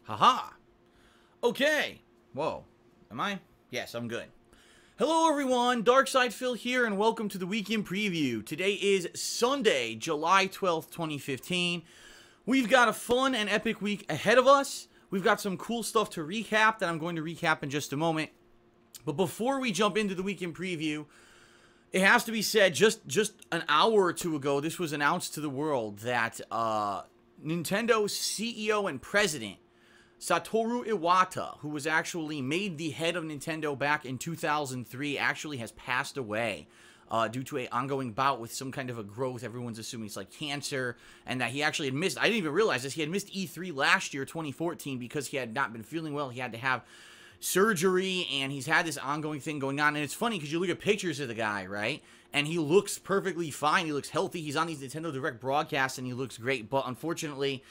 Haha. Okay. Whoa. Am I? Yes, I'm good. Hello everyone, Darkside Phil here, and welcome to the Weekend Preview. Today is Sunday, July 12th, 2015. We've got a fun and epic week ahead of us. We've got some cool stuff to recap that I'm going to recap in just a moment. But before we jump into the Weekend Preview, it has to be said, just an hour or two ago, this was announced to the world that Nintendo's CEO and president, Satoru Iwata, who was actually made the head of Nintendo back in 2003, actually has passed away due to an ongoing bout with some kind of a growth. Everyone's assuming it's like cancer, and that he actually had missed, I didn't even realize this, he had missed E3 last year, 2014, because he had not been feeling well. He had to have surgery, and he's had this ongoing thing going on. And it's funny because you look at pictures of the guy, right? And he looks perfectly fine. He looks healthy. He's on these Nintendo Direct broadcasts, and he looks great. But unfortunately,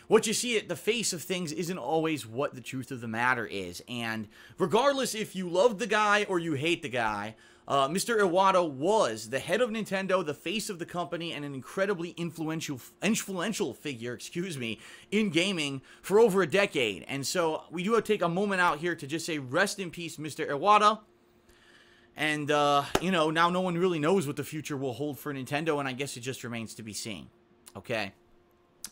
what you see at the face of things isn't always what the truth of the matter is. And regardless if you love the guy or you hate the guy, Mr. Iwata was the head of Nintendo, the face of the company, and an incredibly influential figure, in gaming for over a decade. And so we do have to take a moment out here to just say rest in peace, Mr. Iwata. And, you know, now no one really knows what the future will hold for Nintendo, and I guess it just remains to be seen. Okay?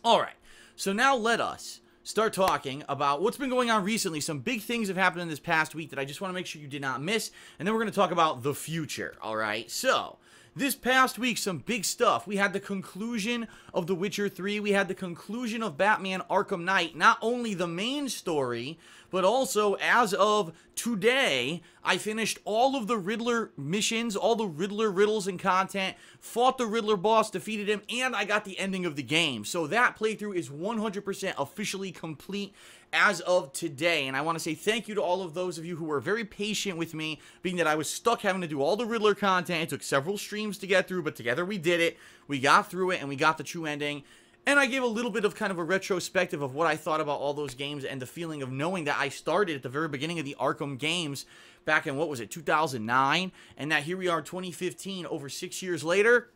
Alright. So now let us start talking about what's been going on recently. Some big things have happened in this past week that I just want to make sure you did not miss. And then we're going to talk about the future, alright? So, this past week, some big stuff. We had the conclusion of The Witcher 3. We had the conclusion of Batman Arkham Knight. Not only the main story, but also, as of today, I finished all of the Riddler missions, all the Riddler riddles and content, fought the Riddler boss, defeated him, and I got the ending of the game. So that playthrough is 100% officially complete as of today. And I want to say thank you to all of those of you who were very patient with me, being that I was stuck having to do all the Riddler content. It took several streams to get through, but together we did it. We got through it, and we got the true ending. And I gave a little bit of kind of a retrospective of what I thought about all those games and the feeling of knowing that I started at the very beginning of the Arkham games back in, what was it, 2009? And that here we are, 2015, over 6 years later.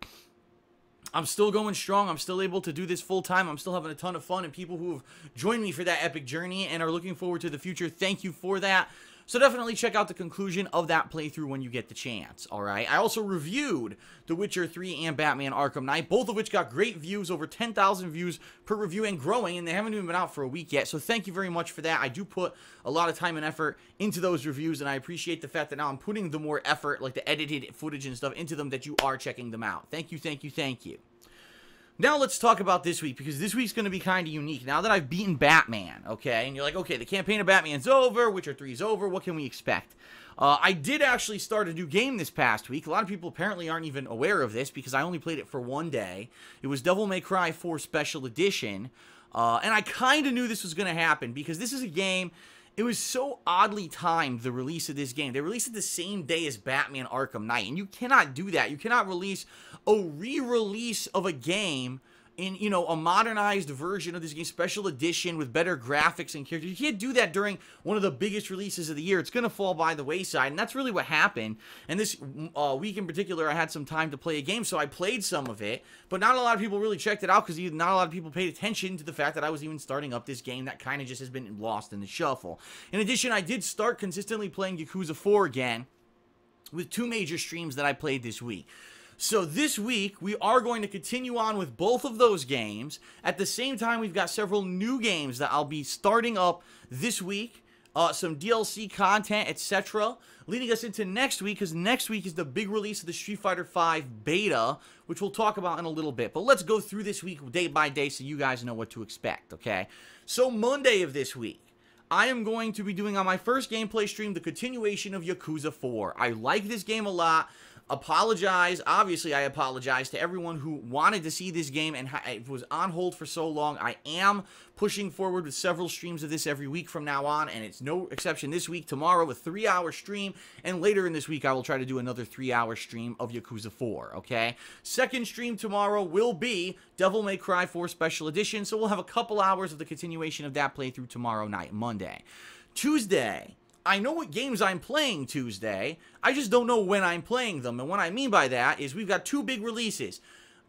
I'm still going strong. I'm still able to do this full time. I'm still having a ton of fun. And people who have joined me for that epic journey and are looking forward to the future, thank you for that. So definitely check out the conclusion of that playthrough when you get the chance, alright? I also reviewed The Witcher 3 and Batman Arkham Knight, both of which got great views, over 10,000 views per review and growing, and they haven't even been out for a week yet, so thank you very much for that. I do put a lot of time and effort into those reviews, and I appreciate the fact that now I'm putting the more effort, like the edited footage and stuff, into them, that you are checking them out. Thank you, thank you, thank you. Now let's talk about this week, because this week's going to be kind of unique. Now that I've beaten Batman, okay, and you're like, okay, the campaign of Batman's over, Witcher 3's over, what can we expect? I did actually start a new game this past week. A lot of people apparently aren't even aware of this, because I only played it for one day. It was Devil May Cry 4 Special Edition, and I kind of knew this was going to happen, because this is a game. It was so oddly timed, the release of this game. They released it the same day as Batman Arkham Knight, and you cannot do that. You cannot release a re-release of a game in, you know, a modernized version of this game, special edition with better graphics and characters. You can't do that during one of the biggest releases of the year. It's going to fall by the wayside, and that's really what happened. And this week in particular, I had some time to play a game, so I played some of it, but not a lot of people really checked it out, because not a lot of people paid attention to the fact that I was even starting up this game that kind of just has been lost in the shuffle. In addition, I did start consistently playing Yakuza 4 again, with 2 major streams that I played this week. So this week, we are going to continue on with both of those games. At the same time, we've got several new games that I'll be starting up this week. Some DLC content, etc. Leading us into next week, because next week is the big release of the Street Fighter V beta, which we'll talk about in a little bit. But let's go through this week day by day so you guys know what to expect, okay? So Monday of this week, I am going to be doing on my first gameplay stream the continuation of Yakuza 4. I like this game a lot. Obviously I apologize to everyone who wanted to see this game and it was on hold for so long. I am pushing forward with several streams of this every week from now on, and it's no exception this week. Tomorrow, a 3-hour stream, and later in this week I will try to do another 3-hour stream of Yakuza 4, okay? Second stream tomorrow will be Devil May Cry 4 Special Edition, so we'll have a couple hours of the continuation of that playthrough tomorrow night, Monday. Tuesday, I know what games I'm playing Tuesday, I just don't know when I'm playing them, and what I mean by that is we've got 2 big releases.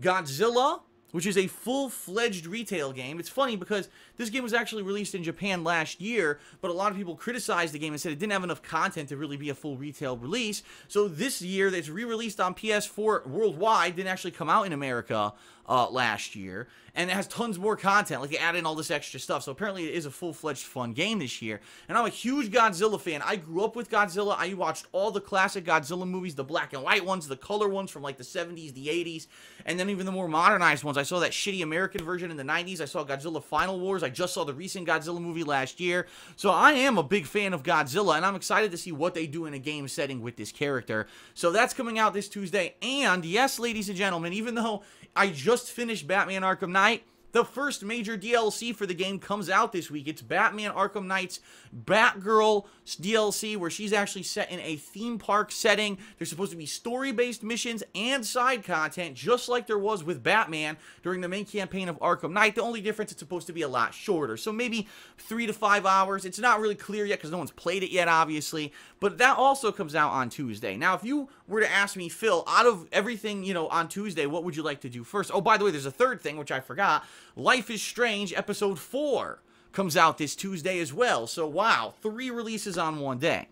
Godzilla, which is a full-fledged retail game. It's funny because this game was actually released in Japan last year, but a lot of people criticized the game and said it didn't have enough content to really be a full retail release. So this year, it's re-released on PS4 worldwide, didn't actually come out in America last year, and it has tons more content. Like, they added in all this extra stuff, so apparently it is a full-fledged fun game this year. And I'm a huge Godzilla fan. I grew up with Godzilla. I watched all the classic Godzilla movies, the black and white ones, the color ones from like the 70s, the 80s, and then even the more modernized ones. I saw that shitty American version in the 90s. I saw Godzilla Final Wars. I just saw the recent Godzilla movie last year. So I am a big fan of Godzilla, and I'm excited to see what they do in a game setting with this character. So that's coming out this Tuesday. And yes, ladies and gentlemen, even though I just finished Batman Arkham Knight, the first major DLC for the game comes out this week. It's Batman Arkham Knight's Batgirl DLC, where she's actually set in a theme park setting. There's supposed to be story-based missions and side content, just like there was with Batman during the main campaign of Arkham Knight. The only difference, it's supposed to be a lot shorter, so maybe 3 to 5 hours. It's not really clear yet because no one's played it yet, obviously, but that also comes out on Tuesday. Now, if you were to ask me, Phil, out of everything, you know, on Tuesday, what would you like to do first? Oh, by the way, there's a third thing, which I forgot. Life is Strange Episode 4 comes out this Tuesday as well. So, wow, 3 releases on one day.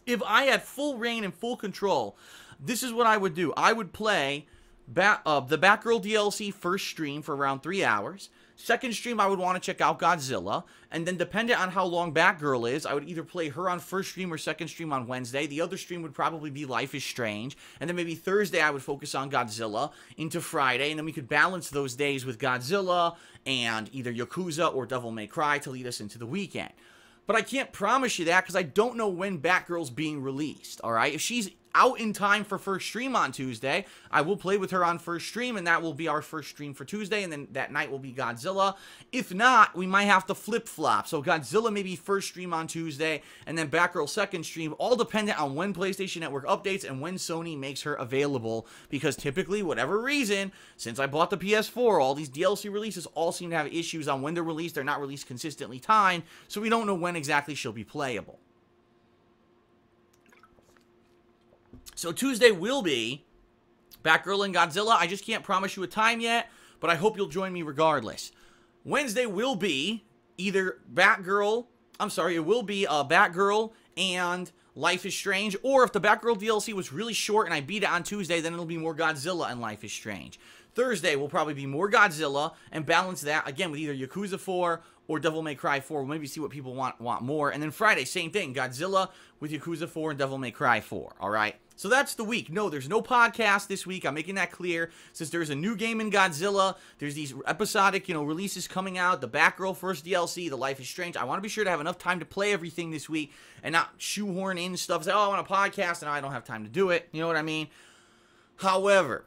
If I had full reign and full control, this is what I would do. I would play the Batgirl DLC first stream for around 3 hours. Second stream, I would want to check out Godzilla. And then depending on how long Batgirl is, I would either play her on first stream or second stream on Wednesday. The other stream would probably be Life is Strange. And then maybe Thursday, I would focus on Godzilla into Friday. And then we could balance those days with Godzilla and either Yakuza or Devil May Cry to lead us into the weekend. But I can't promise you that because I don't know when Batgirl's being released, all right? If she's out in time for first stream on Tuesday, I will play with her on first stream, and that will be our first stream for Tuesday, and then that night will be Godzilla. If not, we might have to flip-flop. So Godzilla maybe first stream on Tuesday, and then Batgirl second stream, all dependent on when PlayStation Network updates and when Sony makes her available, because typically, whatever reason, since I bought the PS4, all these DLC releases all seem to have issues on when they're released. They're not released consistently timed, so we don't know when exactly she'll be playable. So Tuesday will be Batgirl and Godzilla. I just can't promise you a time yet, but I hope you'll join me regardless. Wednesday will be either Batgirl and Life is Strange, or if the Batgirl DLC was really short and I beat it on Tuesday, then it'll be more Godzilla and Life is Strange. Thursday will probably be more Godzilla and balance that, again, with either Yakuza 4 or Devil May Cry 4. We'll maybe see what people want more. And then Friday, same thing, Godzilla with Yakuza 4 and Devil May Cry 4, all right? So that's the week. No, there's no podcast this week. I'm making that clear. Since there's a new game in Godzilla, there's these episodic, releases coming out, the Batgirl first DLC, the Life is Strange. I want to be sure to have enough time to play everything this week and not shoehorn in stuff. Say, oh, I want a podcast, and I don't have time to do it. You know what I mean? However,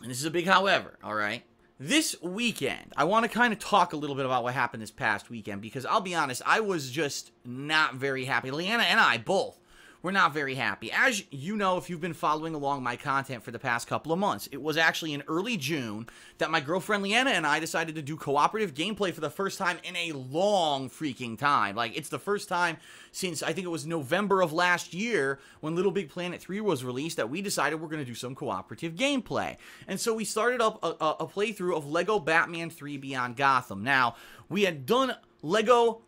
and this is a big however, all right? This weekend, I want to kind of talk a little bit about what happened this past weekend, because I'll be honest, I was just not very happy. Leanna and I both were not very happy. As you know, if you've been following along my content for the past couple of months, it was actually in early June that my girlfriend Leanna and I decided to do cooperative gameplay for the first time in a long freaking time. Like, it's the first time since, I think it was November of last year, when Little Big Planet 3 was released, that we decided we're going to do some cooperative gameplay. And so we started up a playthrough of Lego Batman 3 Beyond Gotham. Now, we had done Lego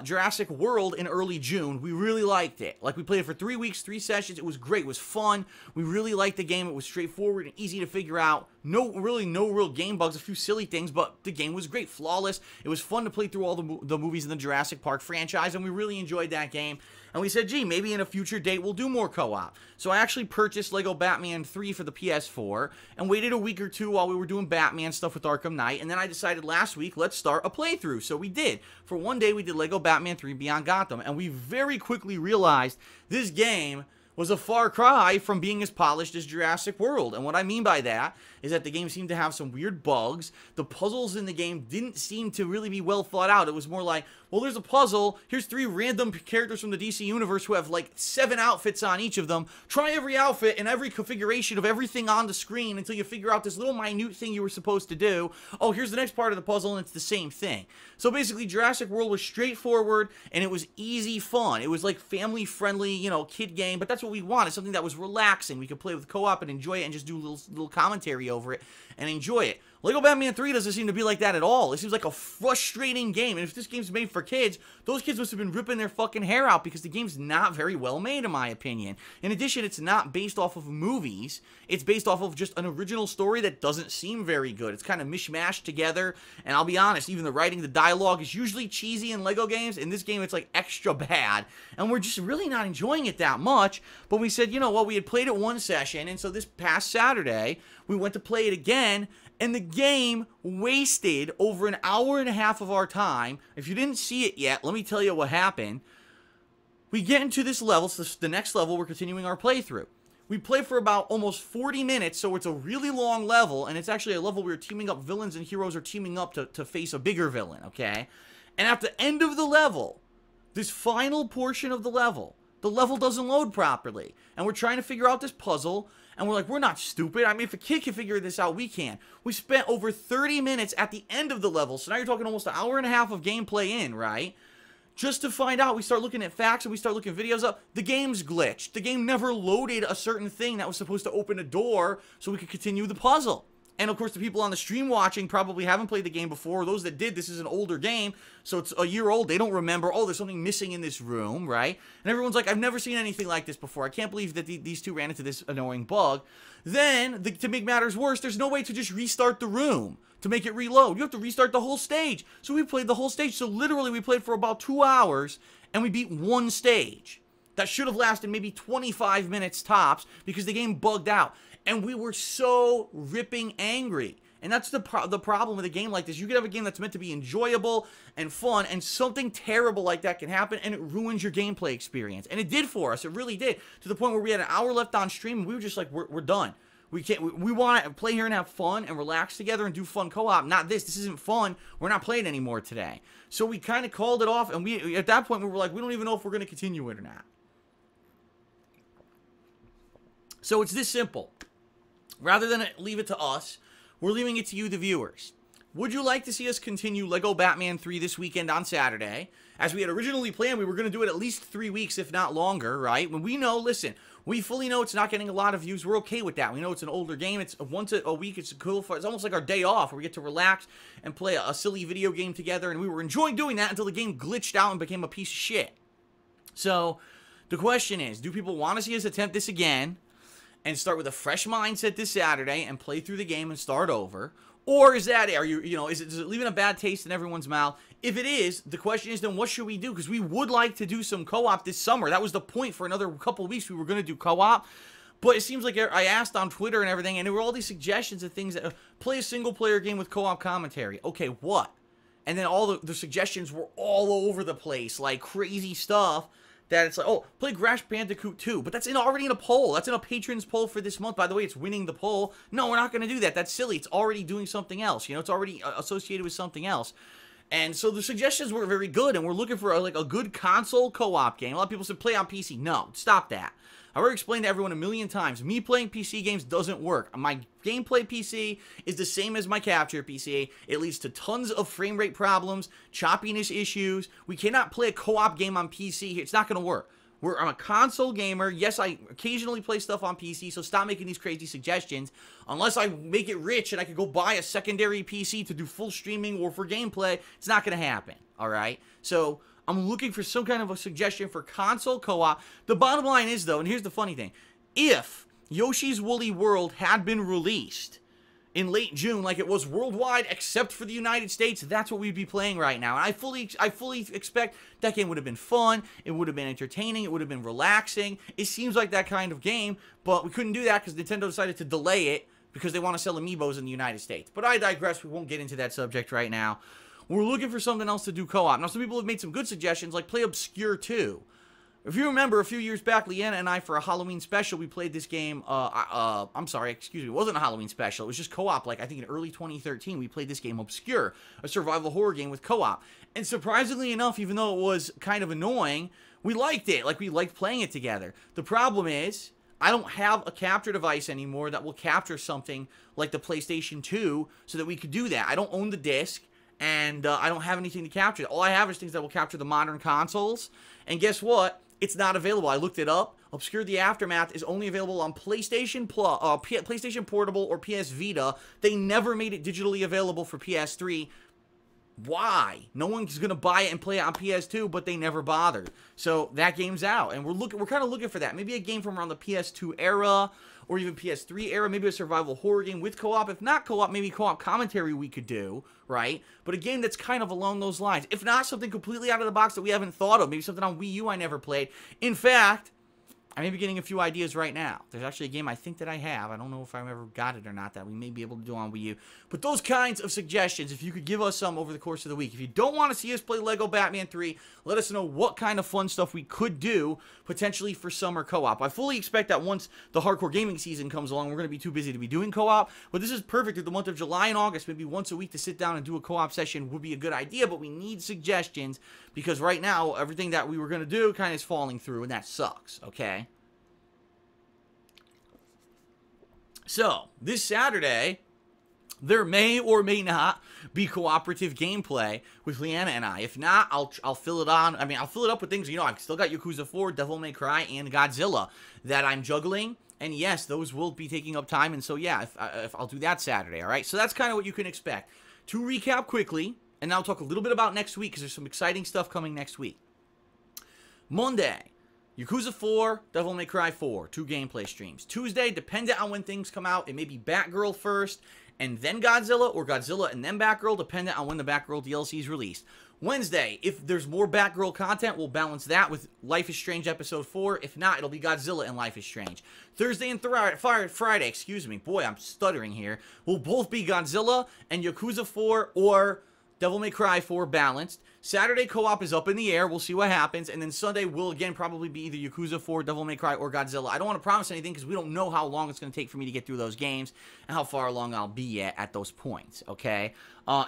Jurassic World in early June. We really liked it. Like, we played it for 3 weeks, 3 sessions. It was great. It was fun. We really liked the game. It was straightforward and easy to figure out. No real game bugs, a few silly things, but the game was great, flawless. It was fun to play through all the movies in the Jurassic Park franchise, and we really enjoyed that game. And we said, gee, maybe in a future date we'll do more co-op. So I actually purchased Lego Batman 3 for the PS4 and waited a week or two while we were doing Batman stuff with Arkham Knight. And then I decided last week, let's start a playthrough. So we did. For one day, we did Lego Batman 3 Beyond Gotham. And we very quickly realized this game was a far cry from being as polished as Jurassic World. And what I mean by that is that the game seemed to have some weird bugs. The puzzles in the game didn't seem to really be well thought out. It was more like, well, there's a puzzle. Here's 3 random characters from the DC universe who have like 7 outfits on each of them. Try every outfit and every configuration of everything on the screen until you figure out this little minute thing you were supposed to do. Oh, here's the next part of the puzzle, and it's the same thing. So basically, Jurassic World was straightforward, and it was easy fun. It was like family-friendly, kid game, but that's what what we wanted, something that was relaxing. We could play with co-op and enjoy it and just do a little commentary over it and enjoy it. Lego Batman 3 doesn't seem to be like that at all. It seems like a frustrating game, and if this game's made for kids, those kids must have been ripping their fucking hair out because the game's not very well made, in my opinion. In addition, it's not based off of movies. It's based off of just an original story that doesn't seem very good. It's kind of mishmashed together, and I'll be honest, even the writing, the dialogue is usually cheesy in Lego games. In this game, it's like extra bad, and we're just really not enjoying it that much. But we said, you know what, we had played it one session, and so this past Saturday, we went to play it again, and the game wasted over an hour and a half of our time. If you didn't see it yet, let me tell you what happened. We get into this level, so the next level, we're continuing our playthrough. We play for about almost 40 minutes, so it's a really long level, and it's actually a level where teaming up, villains and heroes are teaming up to face a bigger villain, okay? And at the end of the level, this final portion of the level doesn't load properly, and we're trying to figure out this puzzle, and we're like, we're not stupid. I mean, if a kid can figure this out, we can. We spent over 30 minutes at the end of the level, so now you're talking almost an hour and a half of gameplay in, right? Just to find out, we start looking at facts and we start looking videos up. The game's glitched. The game never loaded a certain thing that was supposed to open a door so we could continue the puzzle. And of course, the people on the stream watching probably haven't played the game before. Those that did, this is an older game, so it's a year old. They don't remember, oh, there's something missing in this room, right? And everyone's like, I've never seen anything like this before. I can't believe that these two ran into this annoying bug. Then, to make matters worse, there's no way to just restart the room to make it reload. You have to restart the whole stage. So we played the whole stage. So literally, we played for about 2 hours, and we beat one stage. That should have lasted maybe 25 minutes tops because the game bugged out. And we were so ripping angry. And that's the problem with a game like this. You can have a game that's meant to be enjoyable and fun, and something terrible like that can happen, and it ruins your gameplay experience. And it did for us. It really did. To the point where we had an hour left on stream, and we were just like, we're done. We want to play here and have fun and relax together and do fun co-op. Not this. This isn't fun. We're not playing anymore today. So we kind of called it off, and at that point, we were like, we don't even know if we're going to continue it or not. So it's this simple. Rather than leave it to us, we're leaving it to you, the viewers. Would you like to see us continue Lego Batman 3 this weekend on Saturday? As we had originally planned, we were going to do it at least 3 weeks, if not longer, right? When we know, listen, we fully know it's not getting a lot of views. We're okay with that. We know it's an older game. It's once a week. It's cool. It's almost like our day off where we get to relax and play a silly video game together. And we were enjoying doing that until the game glitched out and became a piece of shit. So the question is, do people want to see us attempt this again and start with a fresh mindset this Saturday and play through the game and start over? Or is that, is it leaving a bad taste in everyone's mouth? If it is, the question is, then what should we do? Because we would like to do some co-op this summer. That was the point. For another couple of weeks we were going to do co-op. But it seems like I asked on Twitter and everything, and there were all these suggestions of things that, play a single-player game with co-op commentary. Okay, what? And then all the suggestions were all over the place, like crazy stuff. That it's like, oh, play Crash Bandicoot 2. But that's already in a poll. That's in a patrons poll for this month. By the way, it's winning the poll. No, we're not going to do that. That's silly. It's already doing something else. It's already associated with something else. And so the suggestions were very good, and we're looking for a good console co-op game. A lot of people said play on PC. No, stop that. I've already explained to everyone a million times. Me playing PC games doesn't work. My gameplay PC is the same as my capture PC. It leads to tons of frame rate problems, choppiness issues. We cannot play a co-op game on PC here. It's not going to work. I'm a console gamer. Yes, I occasionally play stuff on PC, so stop making these crazy suggestions. Unless I make it rich and I could go buy a secondary PC to do full streaming or for gameplay, it's not going to happen, all right? So I'm looking for some kind of a suggestion for console co-op. The bottom line is, though, and here's the funny thing. If Yoshi's Woolly World had been released in late June, like it was worldwide except for the United States, that's what we'd be playing right now. And I fully expect that game would have been fun, it would have been entertaining, it would have been relaxing. It seems like that kind of game, but we couldn't do that because Nintendo decided to delay it because they want to sell amiibos in the United States. But I digress, we won't get into that subject right now. We're looking for something else to do co-op. Now, some people have made some good suggestions, like play Obscure 2. If you remember, a few years back, Leanna and I, for a Halloween special, we played this game. I'm sorry, excuse me. It wasn't a Halloween special. It was just co-op. Like, I think in early 2013, we played this game, Obscure, a survival horror game with co-op. And surprisingly enough, even though it was kind of annoying, we liked it. Like, we liked playing it together. The problem is, I don't have a capture device anymore that will capture something like the PlayStation 2 so that we could do that. I don't own the disc, and I don't have anything to capture. All I have is things that will capture the modern consoles. And guess what? it's not available. I looked it up. Obscure the Aftermath is only available on PlayStation PlayStation Portable or PS Vita. They never made it digitally available for PS3. Why? No one's going to buy it and play it on PS2, but they never bothered. So that game's out, and we're kind of looking for that. Maybe a game from around the PS2 era or even PS3 era, maybe a survival horror game with co-op. If not co-op, maybe co-op commentary we could do, right? But a game that's kind of along those lines. If not, something completely out of the box that we haven't thought of. Maybe something on Wii U I never played. In fact, I may be getting a few ideas right now. There's actually a game I think that I have. I don't know if I ever got it or not that we may be able to do on Wii U. But those kinds of suggestions, if you could give us some over the course of the week. If you don't want to see us play Lego Batman 3, let us know what kind of fun stuff we could do, potentially for summer co-op. I fully expect that once the hardcore gaming season comes along, we're going to be too busy to be doing co-op. But this is perfect through the month of July and August. Maybe once a week to sit down and do a co-op session would be a good idea. But we need suggestions because right now, everything that we were going to do kind of is falling through, and that sucks, okay? So, this Saturday, there may or may not be cooperative gameplay with Leanna and I. If not, I'll fill it on. I mean, I'll fill it up with things. You know, I've still got Yakuza 4, Devil May Cry, and Godzilla that I'm juggling. And yes, those will be taking up time. And so, yeah, if I'll do that Saturday, all right? So that's kind of what you can expect. To recap quickly, and now I'll talk a little bit about next week because there's some exciting stuff coming next week. Monday, Yakuza 4, Devil May Cry 4, 2 gameplay streams. Tuesday, dependent on when things come out, it may be Batgirl first, and then Godzilla, or Godzilla and then Batgirl, dependent on when the Batgirl DLC is released. Wednesday, if there's more Batgirl content, we'll balance that with Life is Strange Episode 4. If not, it'll be Godzilla and Life is Strange. Thursday and Friday, excuse me, boy, I'm stuttering here, will both be Godzilla and Yakuza 4 or Devil May Cry 4 balanced. Saturday co-op is up in the air. We'll see what happens. And then Sunday will, again, probably be either Yakuza 4, Devil May Cry, or Godzilla. I don't want to promise anything because we don't know how long it's going to take for me to get through those games and how far along I'll be at those points, okay?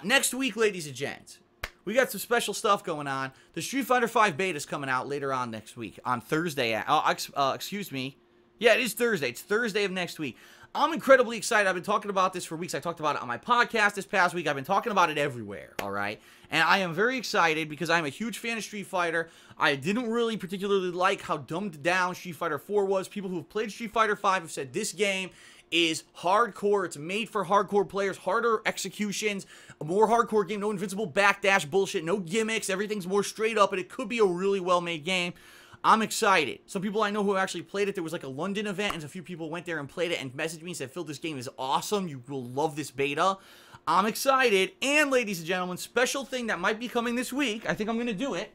Next week, ladies and gents, we got some special stuff going on. The Street Fighter V beta is coming out later on next week, on Thursday. Excuse me. Yeah, it is Thursday. It's Thursday of next week. I'm incredibly excited. I've been talking about this for weeks. I talked about it on my podcast this past week. I've been talking about it everywhere, all right? And I am very excited because I'm a huge fan of Street Fighter. I didn't really particularly like how dumbed down Street Fighter 4 was. People who have played Street Fighter 5 have said this game is hardcore. It's made for hardcore players, harder executions, a more hardcore game, no invincible backdash bullshit, no gimmicks. Everything's more straight up, and it could be a really well-made game. I'm excited. Some people I know who actually played it, there was like a London event, and a few people went there and played it and messaged me and said, Phil, this game is awesome. You will love this beta. I'm excited. And, ladies and gentlemen, special thing that might be coming this week. I think I'm going to do it.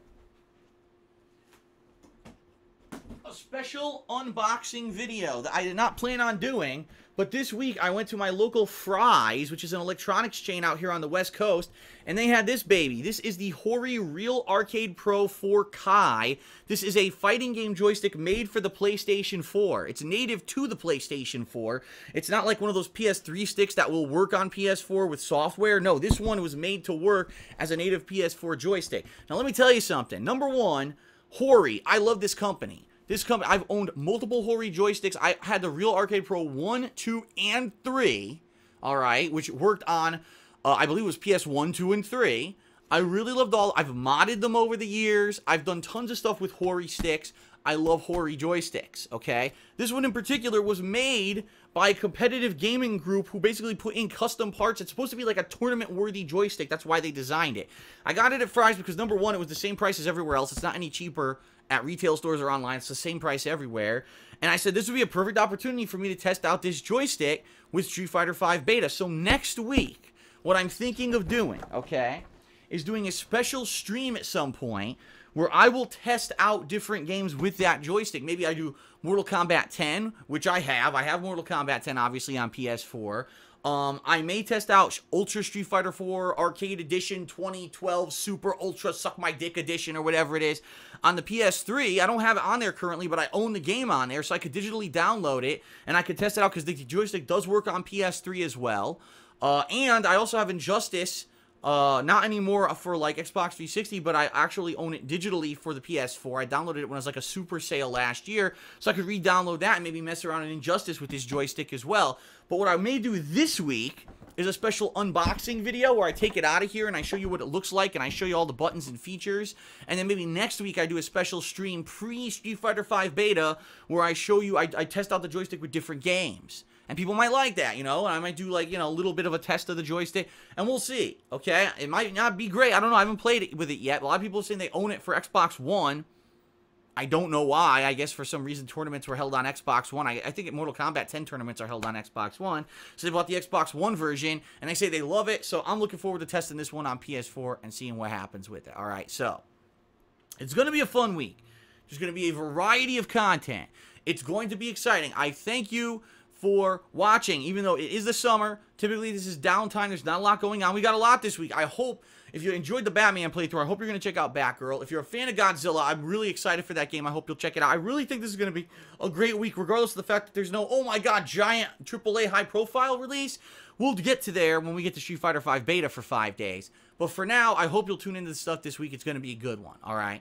A special unboxing video that I did not plan on doing, but this week I went to my local Fry's, which is an electronics chain out here on the West Coast, and they had this baby. This is the Hori Real Arcade Pro 4 Kai. This is a fighting game joystick made for the PlayStation 4. It's native to the PlayStation 4. It's not like one of those PS3 sticks that will work on PS4 with software. No, this one was made to work as a native PS4 joystick. Now let me tell you something. Number one, Hori. I love this company. This company, I've owned multiple Hori joysticks. I had the Real Arcade Pro 1, 2, and 3, all right, which worked on, I believe it was PS1, 2, and 3. I really loved all. I've modded them over the years. I've done tons of stuff with Hori sticks. I love Hori joysticks, okay? This one in particular was made by a competitive gaming group who basically put in custom parts. It's supposed to be like a tournament-worthy joystick. That's why they designed it. I got it at Fry's because, number one, it was the same price as everywhere else. It's not any cheaper at retail stores or online. It's the same price everywhere. And I said this would be a perfect opportunity for me to test out this joystick with Street Fighter V beta. So next week, what I'm thinking of doing, okay, is doing a special stream at some point where I will test out different games with that joystick. Maybe I do Mortal Kombat 10, which I have. I have Mortal Kombat 10, obviously, on PS4. I may test out Ultra Street Fighter 4 Arcade Edition 2012 Super Ultra Suck My Dick Edition or whatever it is on the PS3. I don't have it on there currently, but I own the game on there, so I could digitally download it, and I could test it out because the joystick does work on PS3 as well. And I also have Injustice, not anymore for like Xbox 360, but I actually own it digitally for the PS4. I downloaded it when it was like a super sale last year, so I could re-download that and maybe mess around in Injustice with this joystick as well. But what I may do this week is a special unboxing video where I take it out of here and I show you what it looks like and I show you all the buttons and features. And then maybe next week I do a special stream pre-Street Fighter V beta where I show you, I test out the joystick with different games. And people might like that, you know, and I might do, like, you know, a little bit of a test of the joystick, and we'll see, okay? It might not be great. I don't know. I haven't played it with it yet. A lot of people are saying they own it for Xbox One. I don't know why. I guess for some reason tournaments were held on Xbox One. I think Mortal Kombat 10 tournaments are held on Xbox One. So they bought the Xbox One version, and they say they love it. So I'm looking forward to testing this one on PS4 and seeing what happens with it. All right, so it's going to be a fun week. There's going to be a variety of content. It's going to be exciting. I thank you for watching, even though it is the summer. Typically, this is downtime. There's not a lot going on. We got a lot this week. I hope, if you enjoyed the Batman playthrough, I hope you're going to check out Batgirl. If you're a fan of Godzilla, I'm really excited for that game. I hope you'll check it out. I really think this is going to be a great week, regardless of the fact that there's no, oh my god, giant AAA high-profile release. We'll get to there when we get to Street Fighter V beta for 5 days. But for now, I hope you'll tune into the stuff this week. It's going to be a good one, all right?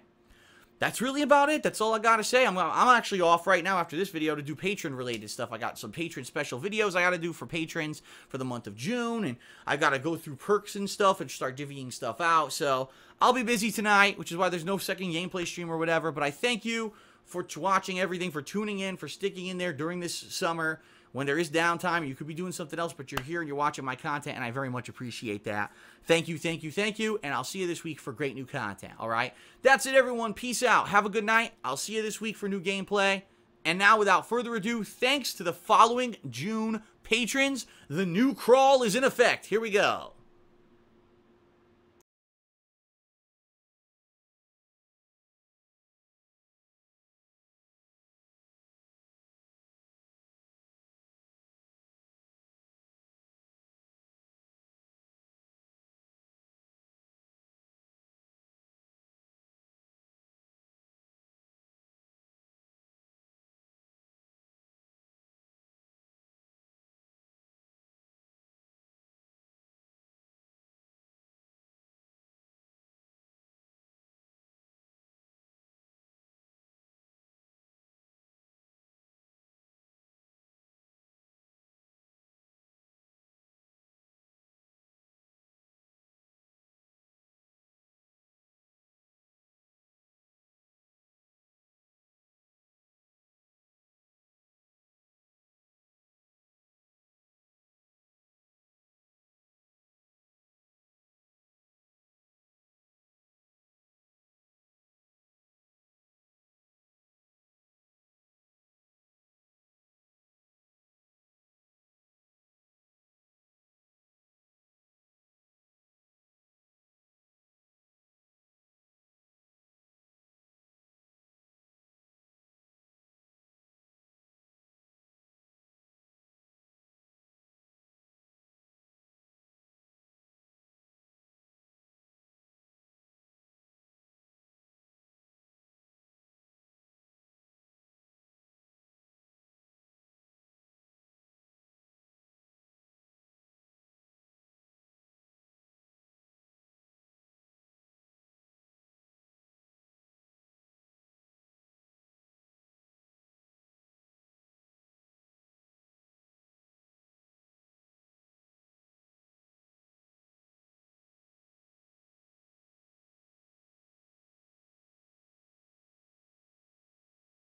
That's really about it. That's all I got to say. I'm actually off right now after this video to do patron-related stuff. I got some patron special videos I got to do for patrons for the month of June, and I got to go through perks and stuff and start divvying stuff out. So I'll be busy tonight, which is why there's no second gameplay stream or whatever. But I thank you for watching everything, for tuning in, for sticking in there during this summer. When there is downtime, you could be doing something else, but you're here and you're watching my content, and I very much appreciate that. Thank you, thank you, thank you, and I'll see you this week for great new content, all right? That's it, everyone. Peace out. Have a good night. I'll see you this week for new gameplay. And now, without further ado, thanks to the following June patrons, the new crawl is in effect. Here we go.